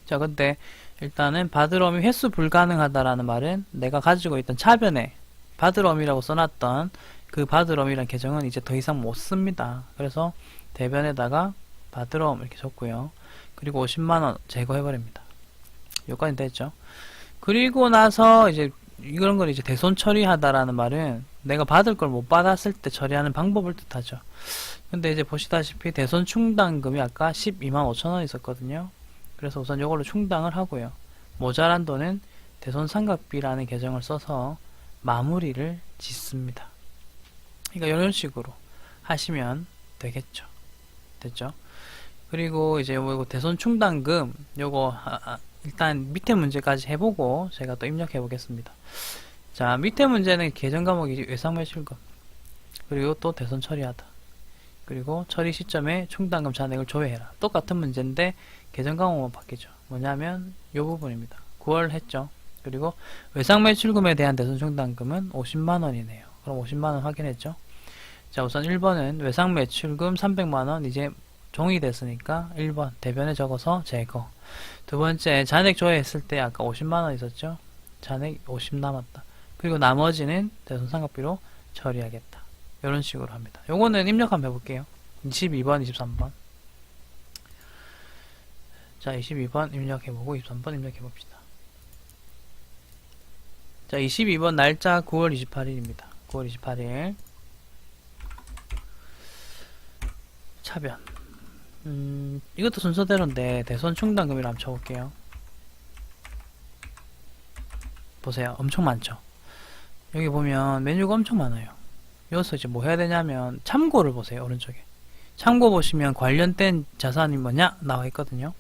자, 근데 일단은 받으러움이 회수 불가능하다라는 말은 내가 가지고 있던 차변에 받으러움이라고 써놨던 그 받으러움이란 계정은 이제 더 이상 못 씁니다. 그래서 대변에다가 받으러움 이렇게 적고요. 그리고 50만원 제거해버립니다. 여기까지 됐죠. 그리고 나서 이제 이런 걸 이제 대손 처리하다라는 말은 내가 받을 걸 못 받았을 때 처리하는 방법을 뜻하죠. 근데 이제 보시다시피 대손 충당금이 아까 12만 5천원 있었거든요. 그래서 우선 이걸로 충당을 하고요. 모자란 돈은 대손 상각비라는 계정을 써서 마무리를 짓습니다. 그러니까 이런 식으로 하시면 되겠죠. 됐죠? 그리고 이제 요거 대손 충당금 요거 일단 밑에 문제까지 해보고 제가 또 입력해 보겠습니다. 자, 밑에 문제는 계정 과목이 외상매출금, 그리고 또 대손 처리하다, 그리고 처리 시점에 충당금 잔액을 조회해라. 똑같은 문제인데 계정 과목만 바뀌죠. 뭐냐면 요 부분입니다. 9월 했죠. 그리고 외상매출금에 대한 대손 충당금은 50만원이네요. 그럼 50만원 확인했죠. 자, 우선 1번은 외상매출금 300만원 이제 종이 됐으니까 1번 대변에 적어서 제거. 두 번째, 잔액 조회했을 때 아까 50만원 있었죠. 잔액 50 남았다. 그리고 나머지는 대손 상각비로 처리하겠다. 이런 식으로 합니다. 요거는 입력 한번 해볼게요. 22번, 23번. 자, 22번 입력해보고 23번 입력해봅시다. 자, 22번 날짜 9월 28일입니다. 9월 28일. 차변. 이것도 순서대로인데 대손 충당금이라 한번 쳐볼게요. 보세요. 엄청 많죠? 여기 보면 메뉴가 엄청 많아요. 여기서 이제 뭐 해야 되냐면 참고를 보세요. 오른쪽에. 참고 보시면 관련된 자산이 뭐냐? 나와 있거든요.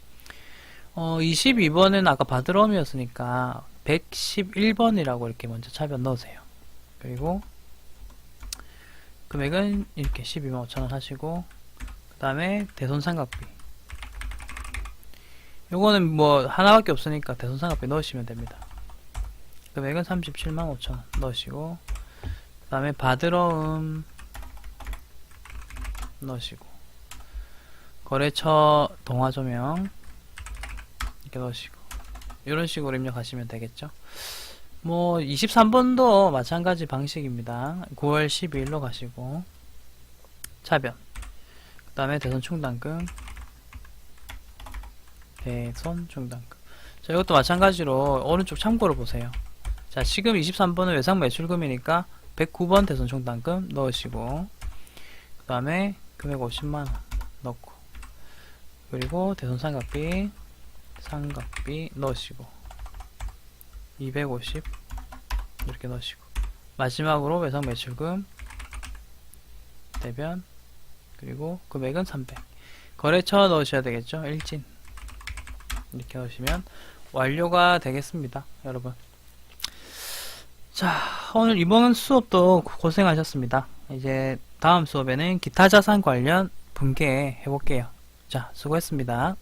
22번은 아까 받으러움이었으니까 111번이라고 이렇게 먼저 차변 넣으세요. 그리고 금액은 이렇게 12만 5천원 하시고, 그 다음에 대손 상각비. 요거는 뭐 하나밖에 없으니까 대손 상각비 넣으시면 됩니다. 금액은 37만 5천원 넣으시고, 그 다음에 받으러움 넣으시고, 거래처 동화조명 이렇게 넣으시고, 이런 식으로 입력하시면 되겠죠. 뭐 23번도 마찬가지 방식입니다. 9월 12일로 가시고 차변, 그 다음에 대손 충당금, 대손 충당금. 자, 이것도 마찬가지로 오른쪽 참고를 보세요. 자, 지금 23번은 외상 매출금이니까 109번 대손 충당금 넣으시고, 그 다음에 금액 50만원 넣고, 그리고 대손삼각비 넣으시고 250 이렇게 넣으시고, 마지막으로 외상 매출금 대변, 그리고 금액은 300, 거래처 넣으셔야 되겠죠. 일진 이렇게 넣으시면 완료가 되겠습니다, 여러분. 자, 오늘 이번 수업도 고생하셨습니다. 이제 다음 수업에는 기타 자산 관련 분개 해볼게요. 자, 수고했습니다.